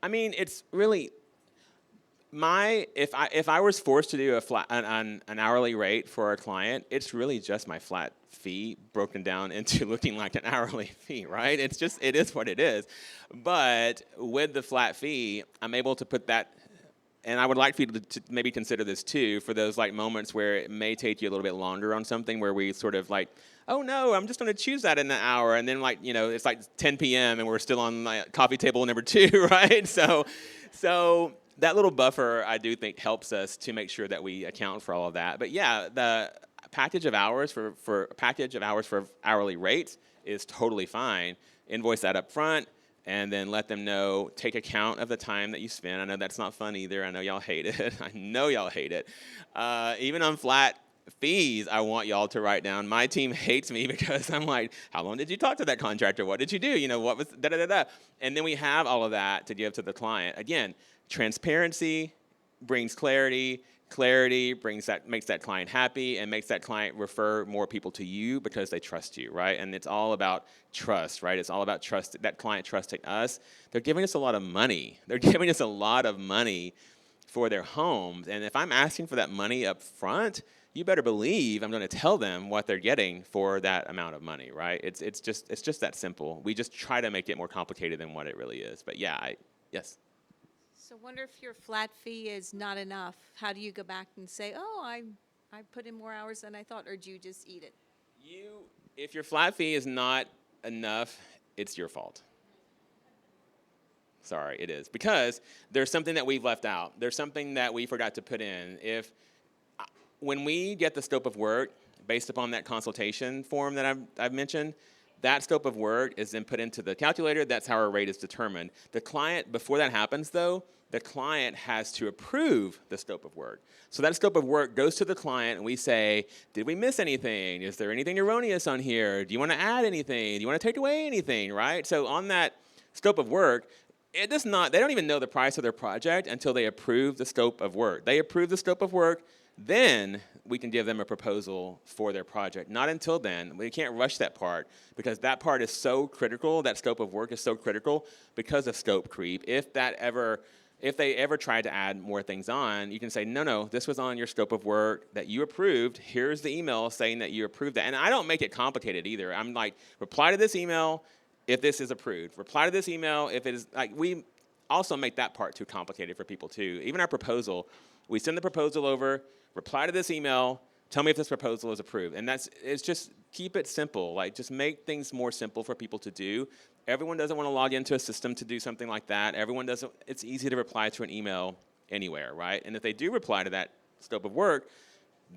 It's really, if I was forced to do an hourly rate for a client, it's really just my flat fee broken down into looking like an hourly fee, right? It is what it is. But with the flat fee, I'm able to put that, and I would like for you to maybe consider this too, for those like moments where it may take you a little bit longer on something, where we sort of like, oh no, I'm just going to choose that in an hour, and then like, it's like 10 p.m. and we're still on like coffee table number 2, right? So that little buffer, I do think, helps us to make sure that we account for all of that. But yeah, the package of hours for hourly rates is totally fine. Invoice that up front, and then let them know, take account of the time that you spend. I know that's not fun either. I know y'all hate it. Even on flat fees, I want y'all to write down. My team hates me because I'm like, how long did you talk to that contractor? What did you do? What was da-da-da-da? And then we have all of that to give to the client. Again, transparency brings clarity. Clarity makes that client happy and makes that client refer more people to you because they trust you, right? And it's all about trust, right? It's all about trust, that client trusting us. They're giving us a lot of money. They're giving us a lot of money for their homes. And if I'm asking for that money up front, you better believe I'm going to tell them what they're getting for that amount of money, right? It's just that simple. We just try to make it more complicated than what it really is. But yeah, yes. So wonder if your flat fee is not enough. How do you go back and say, oh, I put in more hours than I thought, or do you just eat it? If your flat fee is not enough, it's your fault. Sorry, it is. Because there's something that we've left out. There's something that we forgot to put in. When we get the scope of work based upon that consultation form that I've mentioned, That scope of work is then put into the calculator. That's how our rate is determined. The client, before that happens though, the client has to approve the scope of work. So that scope of work goes to the client and we say, did we miss anything? Is there anything erroneous on here? Do you want to add anything? Do you want to take away anything, right? So on that scope of work, they don't even know the price of their project until they approve the scope of work. They approve the scope of work, then we can give them a proposal for their project. Not until then. We can't rush that part because that part is so critical, that scope of work is so critical because of scope creep. If they ever tried to add more things on, you can say, no, this was on your scope of work that you approved. Here's the email saying that you approved that. And I don't make it complicated either. I'm like, reply to this email if this is approved. Reply to this email if it is, like, we also make that part too complicated for people too. Even our proposal, we send the proposal over, reply to this email, tell me if this proposal is approved. And it's just keep it simple. Like, just make things more simple for people to do. Everyone doesn't want to log into a system to do something like that. It's easy to reply to an email anywhere, right? And if they do reply to that scope of work,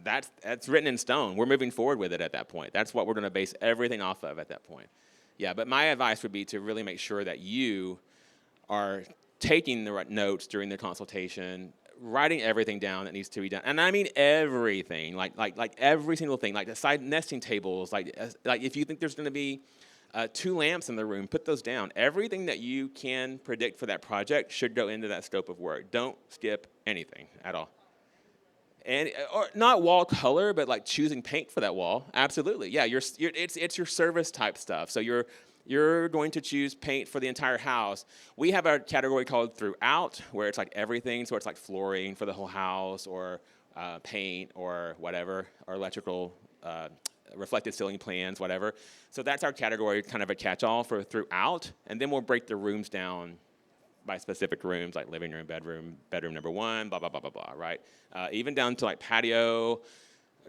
that's written in stone. We're moving forward with it at that point. That's what we're going to base everything off of at that point. Yeah, but my advice would be to really make sure that you are taking the right notes during the consultation, writing everything down that needs to be done. And I mean everything, like every single thing, like the side nesting tables, like if you think there's going to be 2 lamps in the room, put those down. Everything that you can predict for that project should go into that scope of work. Don't skip anything at all. And or not wall color, but like choosing paint for that wall. Absolutely, yeah. It's your service type stuff. So you're going to choose paint for the entire house. We have a category called throughout, where it's like everything. So it's like flooring for the whole house, or paint, or whatever, or electrical. Reflective ceiling plans, whatever. So that's our category, kind of a catch-all for throughout. And then we'll break the rooms down by specific rooms, like living room, bedroom number 1, blah, blah, blah, blah, blah, right? Even down to like patio,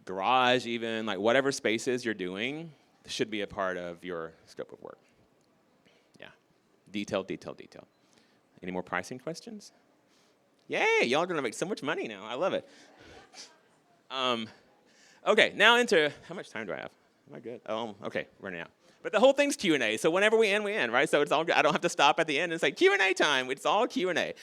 garage even, like whatever spaces you're doing should be a part of your scope of work. Yeah, detail. Any more pricing questions? Yay, y'all are gonna make so much money now. I love it. Okay, now into, how much time do I have? Am I good? Oh, okay, running out. But the whole thing's Q&A, so whenever we end, right? So it's all good. I don't have to stop at the end and say, Q&A time. It's all Q&A.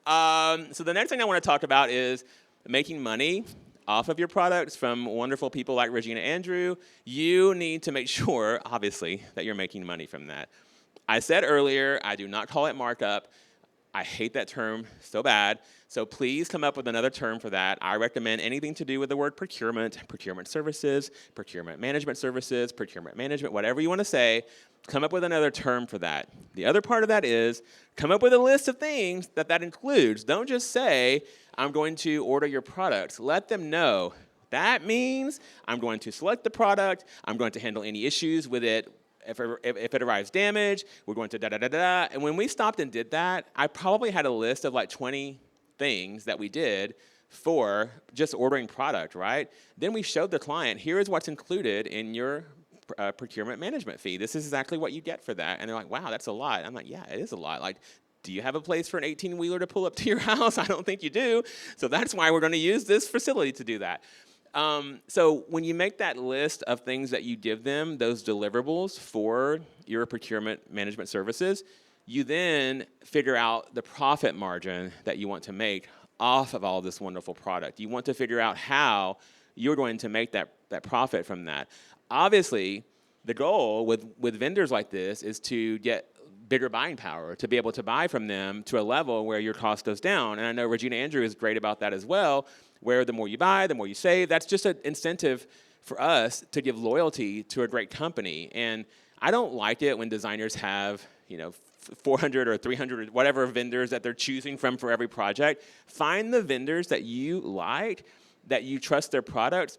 So the next thing I want to talk about is making money off of your products from wonderful people like Regina Andrew. You need to make sure, obviously, that you're making money from that. I said earlier, I do not call it markup. I hate that term so bad. So please come up with another term for that. I recommend anything to do with the word procurement services, procurement management, whatever you want to say, come up with another term for that. The other part of that is come up with a list of things that includes. Don't just say, I'm going to order your products. Let them know. That means I'm going to select the product. I'm going to handle any issues with it. If it arrives damaged, we're going to da-da-da-da. And when we stopped and did that, I probably had a list of like 20 things that we did for just ordering product, right? Then we showed the client, here is what's included in your procurement management fee. This is exactly what you get for that. And they're like, wow, that's a lot. I'm like, yeah, it is a lot. Like, do you have a place for an 18-wheeler to pull up to your house? I don't think you do. So that's why we're going to use this facility to do that. So when you make that list of things that you give them, those deliverables for your procurement management services, you then figure out the profit margin that you want to make off of all this wonderful product. You want to figure out how you're going to make that profit from that. Obviously, the goal with vendors like this is to get bigger buying power, to be able to buy from them to a level where your cost goes down. And I know Regina Andrew is great about that as well, where the more you buy, the more you save. That's just an incentive for us to give loyalty to a great company. And I don't like it when designers have, 400 or 300 or whatever vendors that they're choosing from for every project. Find the vendors that you like, that you trust their products,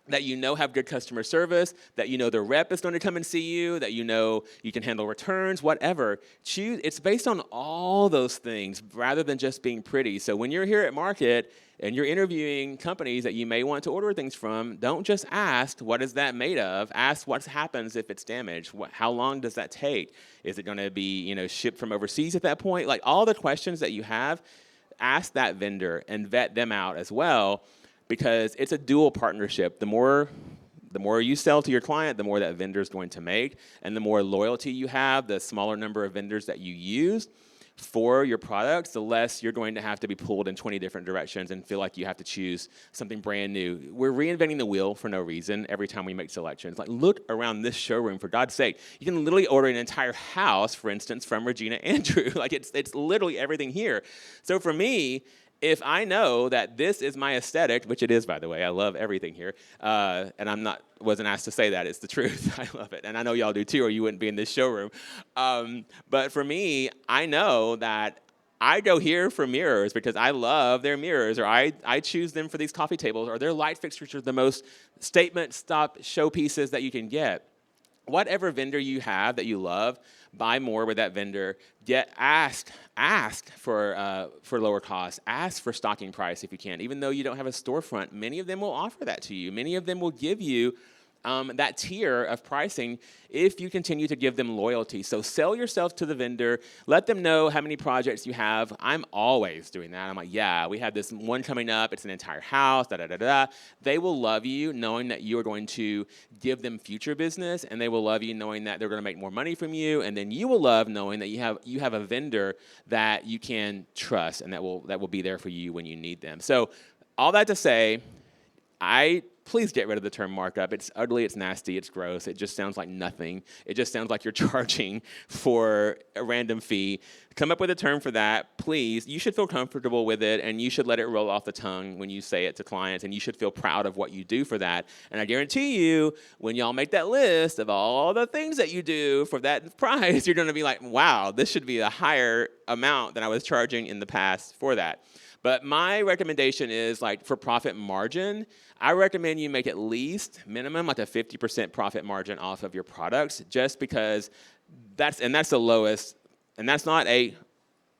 that you know have good customer service, that you know their rep is going to come and see you, that you know you can handle returns, whatever. It's based on all those things rather than just being pretty. So when you're here at Market and you're interviewing companies that you may want to order things from, don't just ask, what is that made of? Ask what happens if it's damaged. How long does that take? Is it going to be shipped from overseas at that point? Like all the questions that you have, ask that vendor and vet them out as well, because it's a dual partnership. The more The more you sell to your client, the more that vendor is going to make. And the more loyalty you have, the smaller number of vendors that you use for your products, the less you're going to have to be pulled in 20 different directions and feel like you have to choose something brand new. We're reinventing the wheel for no reason every time we make selections. Like, look around this showroom, for God's sake. You can literally order an entire house, for instance, from Regina Andrew. Like, it's literally everything here. So for me, if I know that this is my aesthetic, which it is, by the way, I love everything here, and wasn't asked to say that, it's the truth. I love it, and I know y'all do too, or you wouldn't be in this showroom. But for me, I know that I go here for mirrors because I love their mirrors, or I choose them for these coffee tables, or their light fixtures are the most statement stop showpieces that you can get. Whatever vendor you have that you love, buy more with that vendor. Ask for lower costs. Ask for stocking price if you can. Even though you don't have a storefront, many of them will offer that to you. Many of them will give you that tier of pricing if you continue to give them loyalty. So sell yourself to the vendor. Let them know how many projects you have. I'm always doing that. I'm like, yeah, we have this one coming up. It's an entire house, da-da-da-da. They will love you knowing that you are going to give them future business, and they will love you knowing that they're going to make more money from you, and then you will love knowing that you have a vendor that you can trust and that will be there for you when you need them. So all that to say, please get rid of the term markup. It's ugly, it's nasty, it's gross. It just sounds like nothing. It just sounds like you're charging for a random fee. Come up with a term for that, please. You should feel comfortable with it, and you should let it roll off the tongue when you say it to clients, and you should feel proud of what you do for that. And I guarantee you, when y'all make that list of all the things that you do for that price, you're going to be like, wow, this should be a higher amount than I was charging in the past for that. But my recommendation is, like, for profit margin, I recommend you make at least minimum like a 50% profit margin off of your products, just because that's the lowest, and that's not a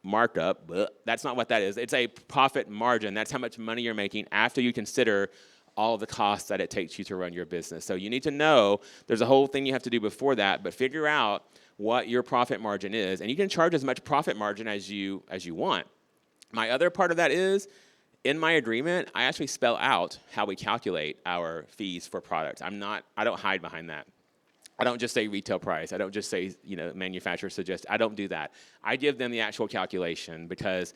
markup, but that's not what that is. It's a profit margin. That's how much money you're making after you consider all of the costs that it takes you to run your business. So you need to know there's a whole thing you have to do before that, but figure out what your profit margin is, and you can charge as much profit margin as you want. My other part of that is, in my agreement, I actually spell out how we calculate our fees for products. I don't hide behind that. I don't just say retail price. I don't just say, manufacturer suggest. I don't do that. I give them the actual calculation because,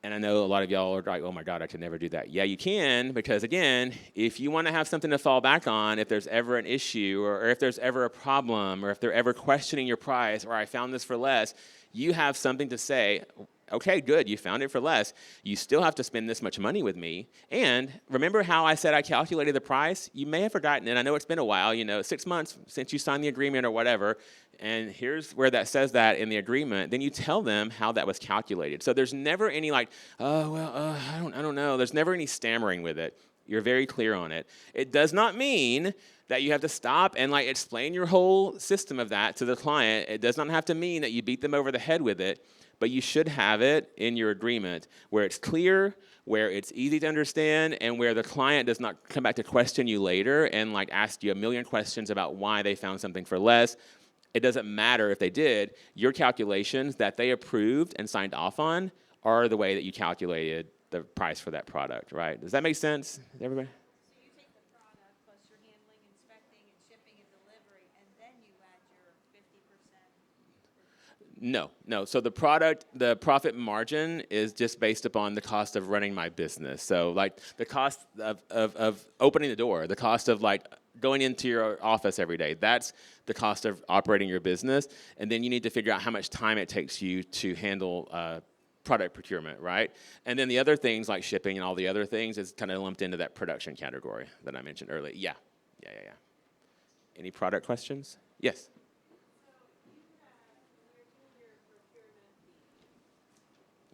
and I know a lot of y'all are like, oh my God, I could never do that. Yeah, you can, because again, if you want to have something to fall back on, if there's ever an issue, or if there's ever a problem, or if they're ever questioning your price, or I found this for less, you have something to say. Okay, good, you found it for less. You still have to spend this much money with me. And remember how I said I calculated the price? You may have forgotten it. I know it's been a while, 6 months since you signed the agreement or whatever. And here's where that says that in the agreement. Then you tell them how that was calculated. So there's never any I don't know. There's never any stammering with it. You're very clear on it. It does not mean that you have to stop and explain your whole system of that to the client. It does not have to mean that you beat them over the head with it. But you should have it in your agreement where it's clear, where it's easy to understand, and where the client does not come back to question you later and ask you a million questions about why they found something for less. It doesn't matter if they did. Your calculations that they approved and signed off on are the way that you calculated the price for that product, right? Does that make sense, everybody? So you take the product plus your handling, inspecting, and shipping and delivery, and then you add your 50%. No. So the profit margin is just based upon the cost of running my business. So the cost of opening the door, the cost of going into your office every day, that's the cost of operating your business. And then you need to figure out how much time it takes you to handle product procurement, right? And then the other things like shipping and all the other things is kind of lumped into that production category that I mentioned earlier. Yeah. Any product questions? Yes.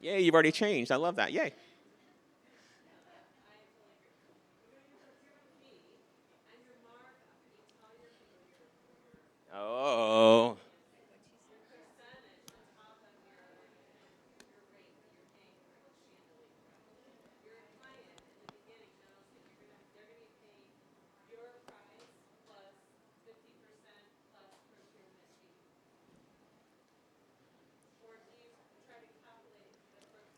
Yay, you've already changed. I love that. Yay. Oh.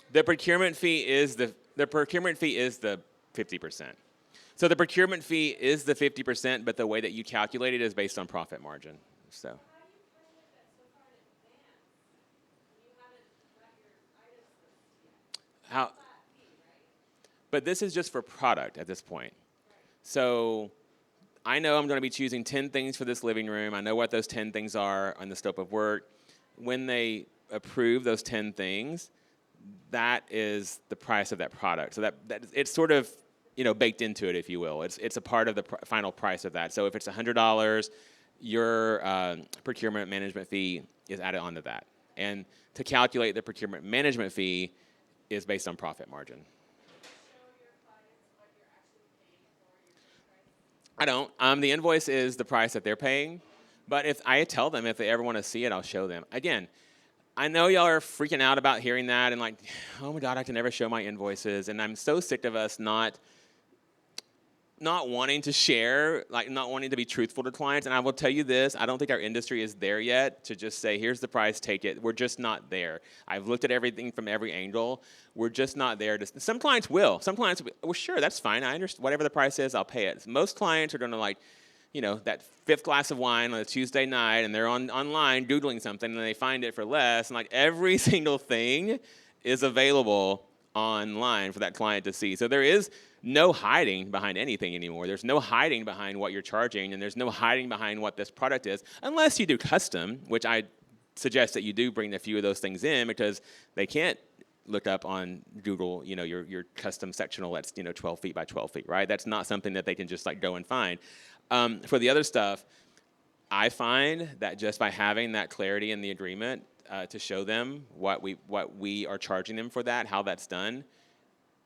The procurement fee is the 50%. So the procurement fee is the 50%, but the way that you calculate it is based on profit margin. So. How? But this is just for product at this point. So I know I'm going to be choosing 10 things for this living room. I know what those 10 things are on the scope of work. When they approve those 10 things, that is the price of that product. So that it's sort of, you know, baked into it, if you will. It's a part of the final price of that. So if it's $100, your procurement management fee is added onto that. And to calculate the procurement management fee is based on profit margin. I don't. The invoice is the price that they're paying. But if I tell them, if they ever want to see it, I'll show them. Again, I know y'all are freaking out about hearing that and like, oh my God, I can never show my invoices. And I'm so sick of us not wanting to share, like not wanting to be truthful to clients. And I will tell you this, I don't think our industry is there yet to just say, here's the price, take it. We're just not there. I've looked at everything from every angle. We're just not there. Some clients will. Some clients will, well, sure, that's fine. I understand. Whatever the price is, I'll pay it. Most clients are going to like, you know, that fifth glass of wine on a Tuesday night and they're online Googling something and they find it for less. And like every single thing is available online for that client to see. So there is no hiding behind anything anymore. There's no hiding behind what you're charging, and there's no hiding behind what this product is, unless you do custom, which I suggest that you do bring a few of those things in because they can't look up on Google, you know, your custom sectional that's, you know, 12 feet by 12 feet, right? That's not something that they can just like go and find. For the other stuff, I find that just by having that clarity in the agreement to show them what we are charging them for that, how that's done,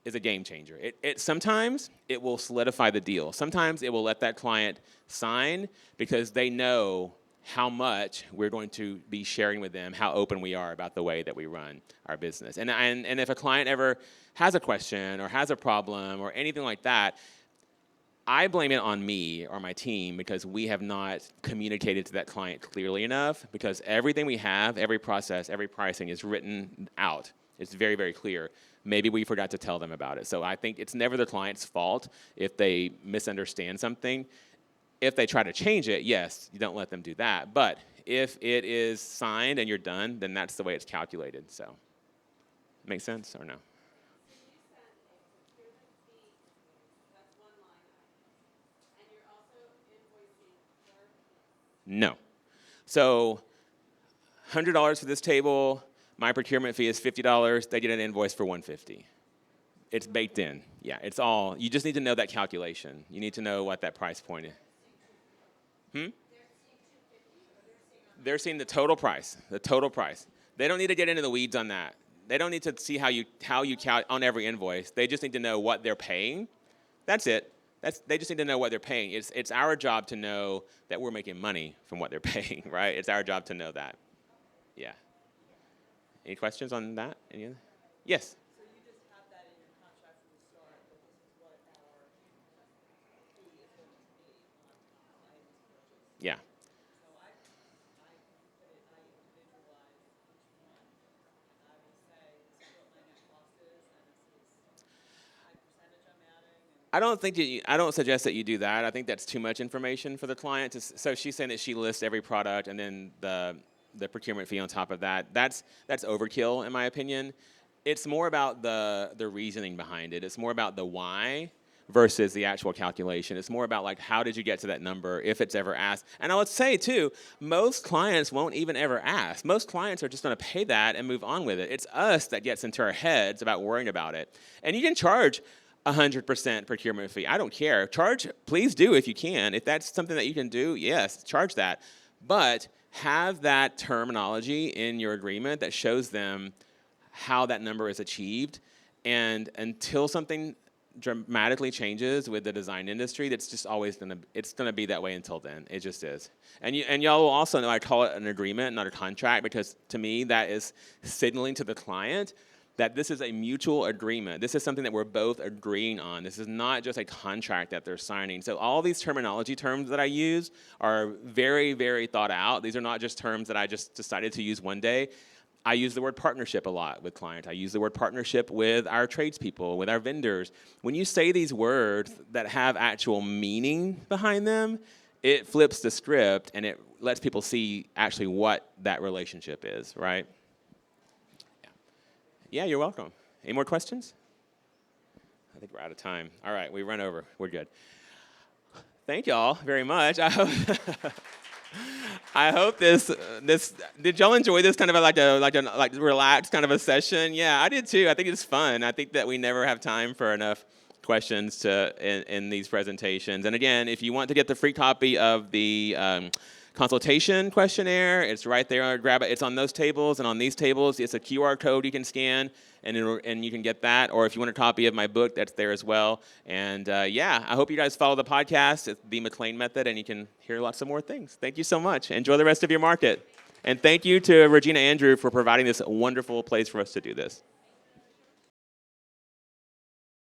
is a game changer. Sometimes it will solidify the deal. Sometimes it will let that client sign because they know how much we're going to be sharing with them, how open we are about the way that we run our business. And if a client ever has a question or has a problem or anything like that, I blame it on me or my team because we have not communicated to that client clearly enough, because everything we have, every process, every pricing is written out. It's very, very clear. Maybe we forgot to tell them about it. So I think it's never the client's fault if they misunderstand something. If they try to change it, yes, you don't let them do that. But if it is signed and you're done, then that's the way it's calculated. So, make sense or no? No. So, $100 for this table. My procurement fee is $50. They get an invoice for $150. It's baked in. Yeah, it's all. You just need to know that calculation. You need to know what that price point is. They're seeing the total price. The total price. They don't need to get into the weeds on that. They don't need to see how you count on every invoice. They just need to know what they're paying. That's it. They just need to know what they're paying. It's our job to know that we're making money from what they're paying, right? It's our job to know that. Yeah. Any questions on that? Any other? Yes. So you just have that in your contract from the start, that this is what our fee is going to be on items purchased. Yeah. So I individualize each one, and I will say, this is what my net cost is, and this is my percentage I'm adding. I don't suggest that you do that. I think that's too much information for the client. So she's saying that she lists every product and then the procurement fee on top of that. That's overkill in my opinion. It's more about the reasoning behind it. It's more about the why versus the actual calculation. It's more about like, how did you get to that number if it's ever asked? And I would say too, most clients won't even ever ask. Most clients are just going to pay that and move on with it. It's us that gets into our heads about worrying about it. And you can charge 100% procurement fee. I don't care. Please do if you can. If that's something that you can do, yes, charge that. But have that terminology in your agreement that shows them how that number is achieved. And until something dramatically changes with the design industry, that's just always gonna be that way until then. It just is. And y'all will also know I call it an agreement, not a contract, because to me that is signaling to the client that this is a mutual agreement. This is something that we're both agreeing on. This is not just a contract that they're signing. So all these terminology terms that I use are very, very thought out. These are not just terms that I just decided to use one day. I use the word partnership a lot with clients. I use the word partnership with our tradespeople, with our vendors. When you say these words that have actual meaning behind them, it flips the script and it lets people see actually what that relationship is, right? Yeah, you're welcome. Any more questions? I think we're out of time. All right, we run over. We're good. Thank y'all very much. I hope this did y'all enjoy this kind of like relaxed kind of a session? Yeah, I did too. I think it's fun. I think that we never have time for enough questions in these presentations. And again, if you want to get the free copy of the consultation questionnaire, it's right there. Grab it. It's on those tables and on these tables. It's a QR code you can scan, and you can get that. Or if you want a copy of my book, that's there as well. And yeah, I hope you guys follow the podcast. It's the McLain Method, and you can hear lots of more things. Thank you so much. Enjoy the rest of your market. And thank you to Regina Andrew for providing this wonderful place for us to do this.